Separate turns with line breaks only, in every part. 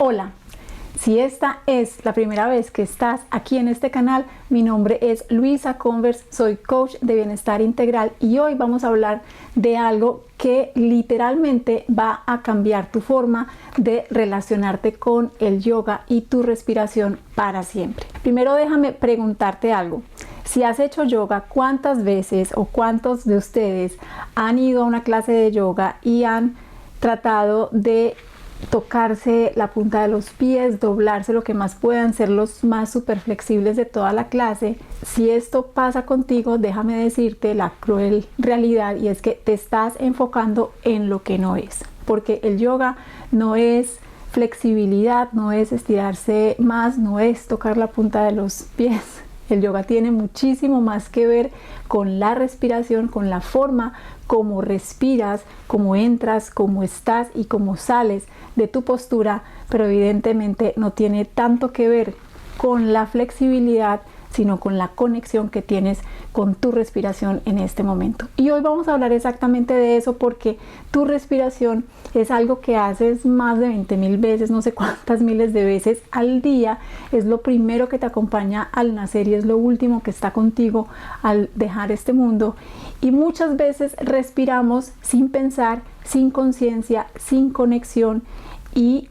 Hola, si esta es la primera vez que estás aquí en este canal, mi nombre es Luisa Converse, soy coach de bienestar integral y hoy vamos a hablar de algo que literalmente va a cambiar tu forma de relacionarte con el yoga y tu respiración para siempre. Primero déjame preguntarte algo. Si has hecho yoga, ¿cuántas veces o cuántos de ustedes han ido a una clase de yoga y han tratado de tocarse la punta de los pies, doblarse lo que más puedan, ser los más súper flexibles de toda la clase? Si esto pasa contigo, déjame decirte la cruel realidad, y es que te estás enfocando en lo que no es, porque el yoga no es flexibilidad, no es estirarse más, no es tocar la punta de los pies. El yoga tiene muchísimo más que ver con la respiración, con la forma como respiras, cómo entras, cómo estás y cómo sales de tu postura, pero evidentemente no tiene tanto que ver con la flexibilidad, sino con la conexión que tienes con tu respiración en este momento. Y hoy vamos a hablar exactamente de eso, porque tu respiración es algo que haces más de 20,000 veces, no sé cuántas miles de veces al día. Es lo primero que te acompaña al nacer y es lo último que está contigo al dejar este mundo. Y muchas veces respiramos sin pensar, sin conciencia, sin conexión, y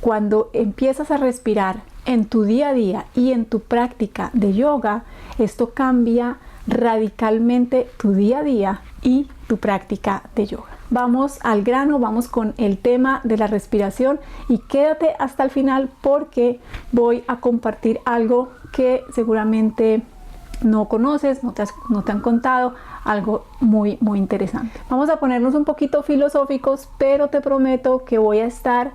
cuando empiezas a respirar en tu día a día y en tu práctica de yoga, esto cambia radicalmente tu día a día y tu práctica de yoga. Vamos al grano, vamos con el tema de la respiración y quédate hasta el final, porque voy a compartir algo que seguramente no conoces, no te han contado, algo muy interesante. Vamos a ponernos un poquito filosóficos, pero te prometo que voy a estar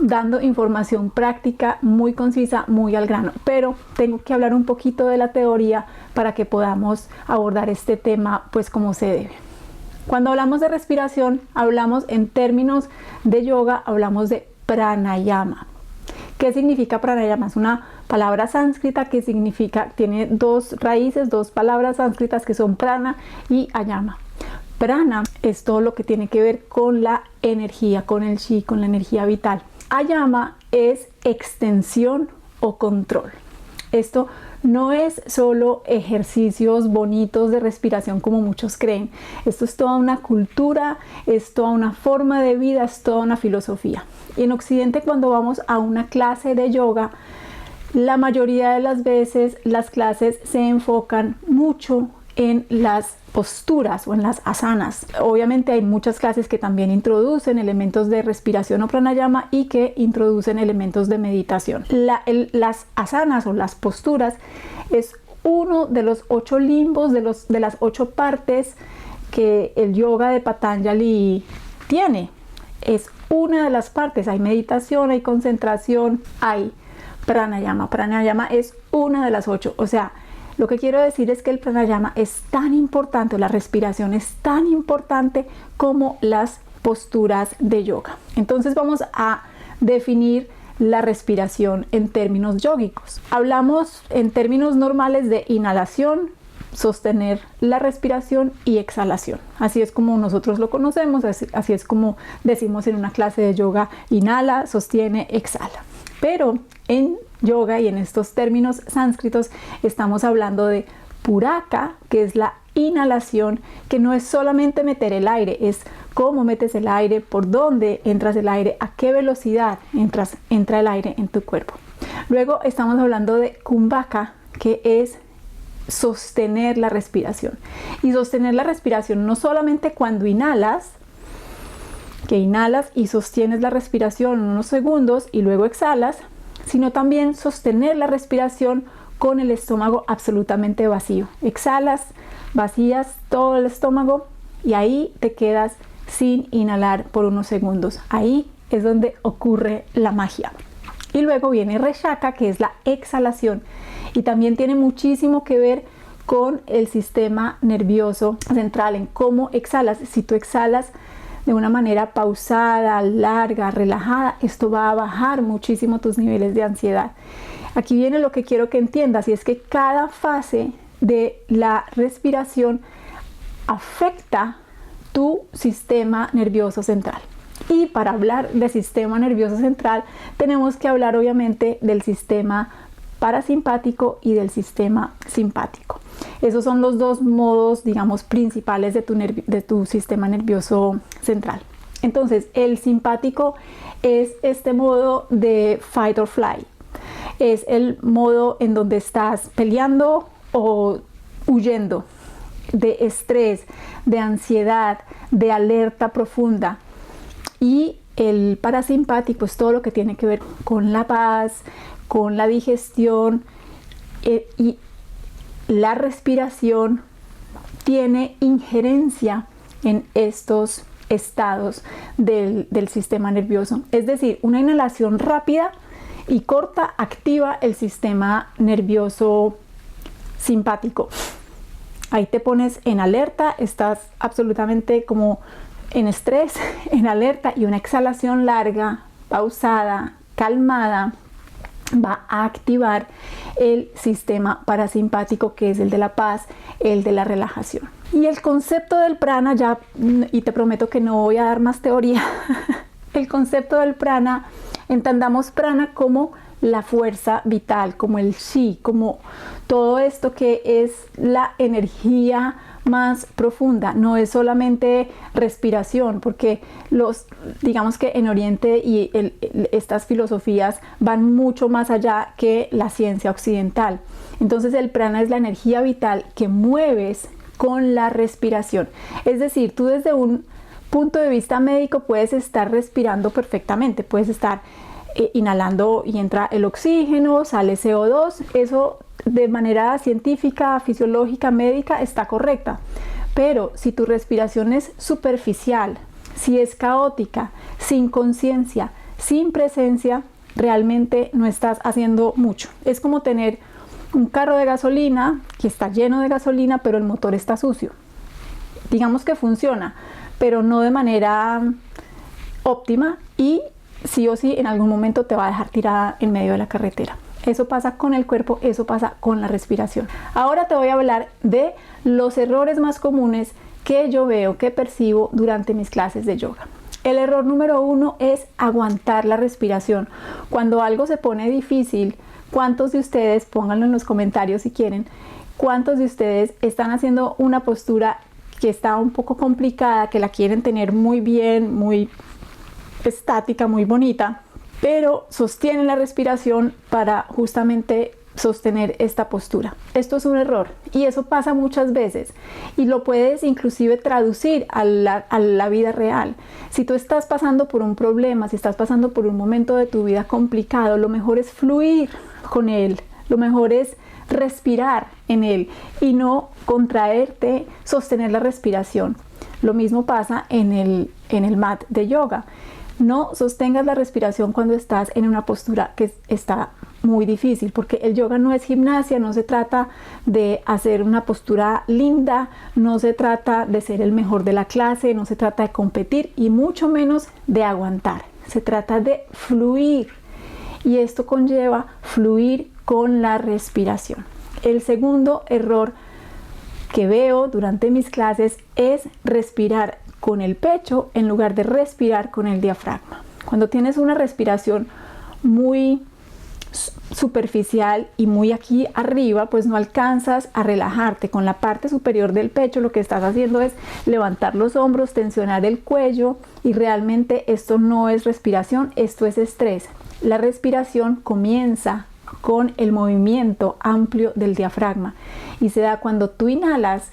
dando información práctica muy concisa, muy al grano, pero tengo que hablar un poquito de la teoría para que podamos abordar este tema pues como se debe. Cuando hablamos de respiración, hablamos en términos de yoga, hablamos de pranayama. ¿Qué significa pranayama? Es una palabra sánscrita que significa, tiene dos raíces, dos palabras sánscritas que son prana y ayama. Prana es todo lo que tiene que ver con la energía, con el chi, con la energía vital. Ayama es extensión o control. Esto no es solo ejercicios bonitos de respiración como muchos creen. Esto es toda una cultura, es toda una forma de vida, es toda una filosofía. Y en Occidente, cuando vamos a una clase de yoga, la mayoría de las veces las clases se enfocan mucho en las posturas o en las asanas. Obviamente hay muchas clases que también introducen elementos de respiración o pranayama y que introducen elementos de meditación. Las asanas o las posturas es uno de los 8 limbos, de las 8 partes que el yoga de Patanjali tiene. Es una de las partes. Hay meditación, hay concentración, hay pranayama. Pranayama es una de las 8. O sea, lo que quiero decir es que el pranayama es tan importante, la respiración es tan importante como las posturas de yoga. Entonces vamos a definir la respiración en términos yógicos. Hablamos en términos normales de inhalación, sostener la respiración y exhalación. Así es como nosotros lo conocemos, así es como decimos en una clase de yoga: inhala, sostiene, exhala. Pero en yoga y en estos términos sánscritos estamos hablando de puraka, que es la inhalación, que no es solamente meter el aire, es cómo metes el aire, por dónde entras el aire, a qué velocidad entra el aire en tu cuerpo. Luego estamos hablando de kumbhaka, que es sostener la respiración. Y sostener la respiración no solamente cuando inhalas, que inhalas y sostienes la respiración unos segundos y luego exhalas, sino también sostener la respiración con el estómago absolutamente vacío. Exhalas, vacías todo el estómago y ahí te quedas sin inhalar por unos segundos. Ahí es donde ocurre la magia. Y luego viene Reshaka, que es la exhalación, y también tiene muchísimo que ver con el sistema nervioso central, en cómo exhalas. Si tú exhalas de una manera pausada, larga, relajada, esto va a bajar muchísimo tus niveles de ansiedad. Aquí viene lo que quiero que entiendas, y es que cada fase de la respiración afecta tu sistema nervioso central. Y para hablar de sistema nervioso central, tenemos que hablar obviamente del sistema parasimpático y del sistema simpático. Esos son los dos modos, digamos, principales de tu sistema nervioso central. Entonces, el simpático es este modo de fight or fly. Es el modo en donde estás peleando o huyendo, de estrés, de ansiedad, de alerta profunda. Y el parasimpático es todo lo que tiene que ver con la paz, con la digestión y la respiración. Tiene injerencia en estos estados del sistema nervioso. Es decir, una inhalación rápida y corta activa el sistema nervioso simpático. Ahí te pones en alerta, estás absolutamente como en estrés, en alerta, y una exhalación larga, pausada, calmada, va a activar el sistema parasimpático, que es el de la paz, el de la relajación. Y el concepto del prana, y te prometo que no voy a dar más teoría, el concepto del prana, entendamos prana como la fuerza vital, como el chi, como todo esto que es la energía más profunda. No es solamente respiración, porque digamos que en Oriente y estas filosofías van mucho más allá que la ciencia occidental. Entonces el prana es la energía vital que mueves con la respiración. Es decir, tú desde un punto de vista médico puedes estar respirando perfectamente, puedes estar inhalando y entra el oxígeno, sale CO2, eso de manera científica, fisiológica, médica está correcta. Pero si tu respiración es superficial, si es caótica, sin conciencia, sin presencia, realmente no estás haciendo mucho. Es como tener un carro de gasolina que está lleno de gasolina, pero el motor está sucio. Digamos que funciona, pero no de manera óptima, y sí o sí en algún momento te va a dejar tirada en medio de la carretera. Eso pasa con el cuerpo, eso pasa con la respiración. Ahora te voy a hablar de los errores más comunes que yo veo, que percibo durante mis clases de yoga. El error número 1 es aguantar la respiración. Cuando algo se pone difícil, ¿cuántos de ustedes, pónganlo en los comentarios si quieren, cuántos de ustedes están haciendo una postura que está un poco complicada, que la quieren tener muy bien, muy estática, muy bonita, pero sostienen la respiración para justamente sostener esta postura? Esto es un error y eso pasa muchas veces, y lo puedes inclusive traducir a la vida real. Si tú estás pasando por un problema, si estás pasando por un momento de tu vida complicado, lo mejor es fluir con él, lo mejor es respirar en él y no contraerte, sostener la respiración. Lo mismo pasa en el mat de yoga. No sostengas la respiración cuando estás en una postura que está muy difícil, porque el yoga no es gimnasia, no se trata de hacer una postura linda, no se trata de ser el mejor de la clase, no se trata de competir y mucho menos de aguantar. Se trata de fluir, y esto conlleva fluir con la respiración. El segundo error que veo durante mis clases es respirar con el pecho en lugar de respirar con el diafragma. Cuando tienes una respiración muy superficial y muy aquí arriba, pues no alcanzas a relajarte. Con la parte superior del pecho lo que estás haciendo es levantar los hombros, tensionar el cuello, y realmente esto no es respiración, esto es estrés. La respiración comienza con el movimiento amplio del diafragma y se da cuando tú inhalas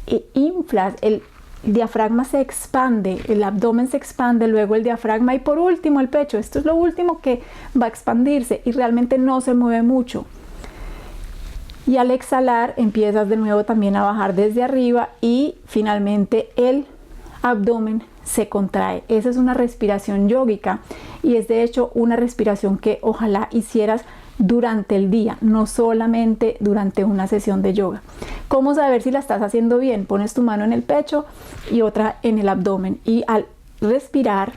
e inflas, el diafragma se expande, el abdomen se expande, luego el diafragma y por último el pecho. Esto es lo último que va a expandirse y realmente no se mueve mucho. Y al exhalar empiezas de nuevo también a bajar desde arriba y finalmente el abdomen se contrae. Esa es una respiración yógica y es de hecho una respiración que ojalá hicieras durante el día, no solamente durante una sesión de yoga. ¿Cómo saber si la estás haciendo bien? Pones tu mano en el pecho y otra en el abdomen, y al respirar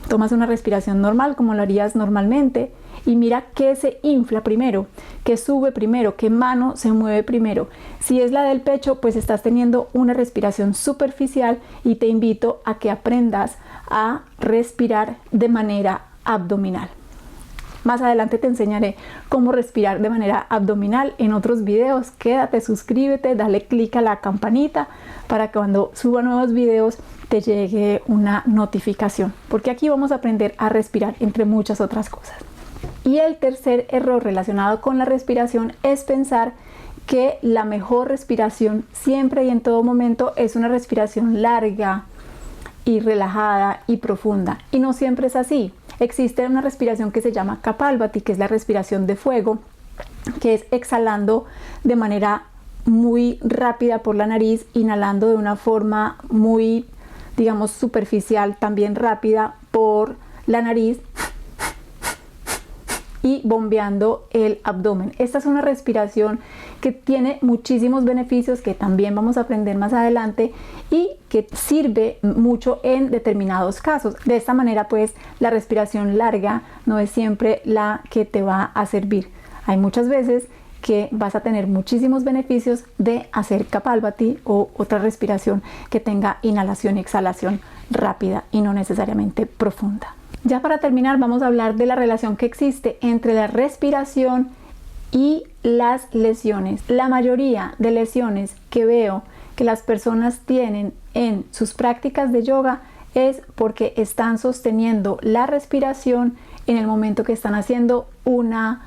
tomas una respiración normal como lo harías normalmente y mira qué se infla primero, qué sube primero, qué mano se mueve primero. Si es la del pecho, pues estás teniendo una respiración superficial y te invito a que aprendas a respirar de manera abdominal. Más adelante te enseñaré cómo respirar de manera abdominal en otros videos. Quédate, suscríbete, dale clic a la campanita para que cuando suba nuevos videos te llegue una notificación, porque aquí vamos a aprender a respirar entre muchas otras cosas. Y el tercer error relacionado con la respiración es pensar que la mejor respiración siempre y en todo momento es una respiración larga y relajada y profunda, y no siempre es así. Existe una respiración que se llama Kapalbhati, que es la respiración de fuego, que es exhalando de manera muy rápida por la nariz, inhalando de una forma muy, digamos, superficial, también rápida por la nariz, y bombeando el abdomen. Esta es una respiración que tiene muchísimos beneficios que también vamos a aprender más adelante y que sirve mucho en determinados casos. De esta manera, pues, la respiración larga no es siempre la que te va a servir. Hay muchas veces que vas a tener muchísimos beneficios de hacer Kapalbhati o otra respiración que tenga inhalación y exhalación rápida y no necesariamente profunda. Ya para terminar, vamos a hablar de la relación que existe entre la respiración y las lesiones. La mayoría de lesiones que veo que las personas tienen en sus prácticas de yoga es porque están sosteniendo la respiración en el momento que están haciendo una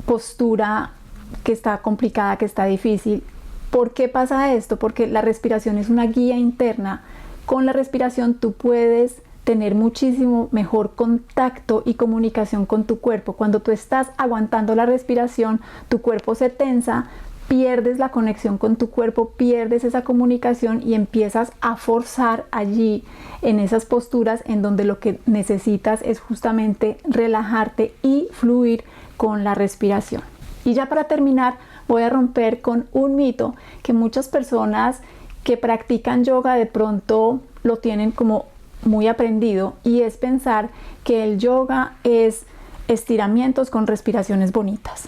postura que está complicada, que está difícil. ¿Por qué pasa esto? Porque la respiración es una guía interna. Con la respiración tú puedes tener muchísimo mejor contacto y comunicación con tu cuerpo. Cuando tú estás aguantando la respiración, tu cuerpo se tensa, pierdes la conexión con tu cuerpo, pierdes esa comunicación y empiezas a forzar allí en esas posturas en donde lo que necesitas es justamente relajarte y fluir con la respiración. Y ya para terminar, voy a romper con un mito que muchas personas que practican yoga de pronto lo tienen como muy aprendido, y es pensar que el yoga es estiramientos con respiraciones bonitas.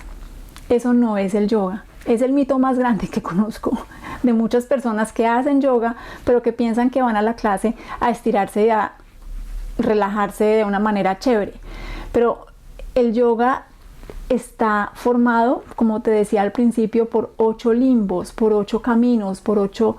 Eso no es el yoga. Es el mito más grande que conozco de muchas personas que hacen yoga, pero que piensan que van a la clase a estirarse y a relajarse de una manera chévere. Pero el yoga está formado, como te decía al principio, por 8 limbos, por 8 caminos, por 8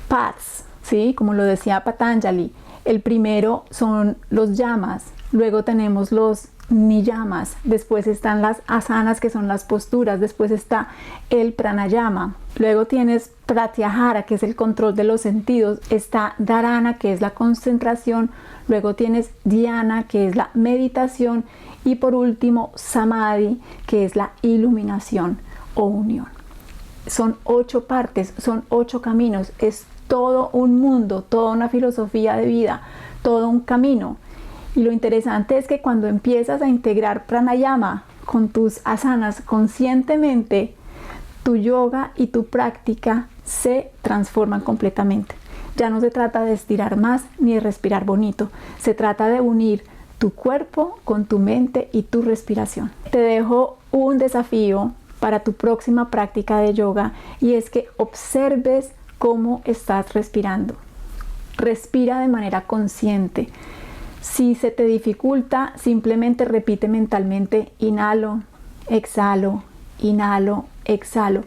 paths, ¿sí? Como lo decía Patanjali. El primero son los yamas, luego tenemos los niyamas, después están las asanas, que son las posturas, después está el pranayama, luego tienes pratyahara, que es el control de los sentidos, está dharana, que es la concentración, luego tienes dhyana, que es la meditación, y por último samadhi, que es la iluminación o unión. Son 8 partes, son 8 caminos, es todo un mundo, toda una filosofía de vida, todo un camino. Y lo interesante es que cuando empiezas a integrar pranayama con tus asanas conscientemente, tu yoga y tu práctica se transforman completamente. Ya no se trata de estirar más ni de respirar bonito, se trata de unir tu cuerpo con tu mente y tu respiración. Te dejo un desafío para tu próxima práctica de yoga, y es que observes cómo estás respirando. Respira de manera consciente. Si se te dificulta, simplemente repite mentalmente: inhalo, exhalo, inhalo, exhalo.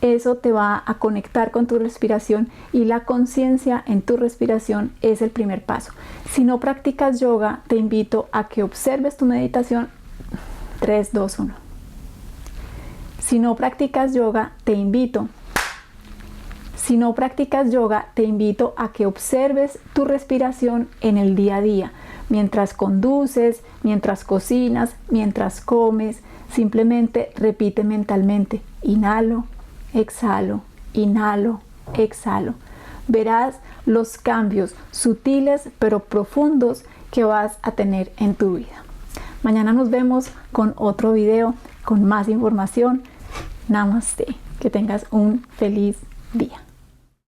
Eso te va a conectar con tu respiración, y la conciencia en tu respiración es el primer paso. Si no practicas yoga, te invito a que observes tu meditación. 3, 2, 1. Si no practicas yoga, te invito a que observes tu respiración en el día a día, mientras conduces, mientras cocinas, mientras comes. Simplemente repite mentalmente: inhalo, exhalo, inhalo, exhalo. Verás los cambios sutiles pero profundos que vas a tener en tu vida. Mañana nos vemos con otro video, con más información. Namaste. Que tengas un feliz día.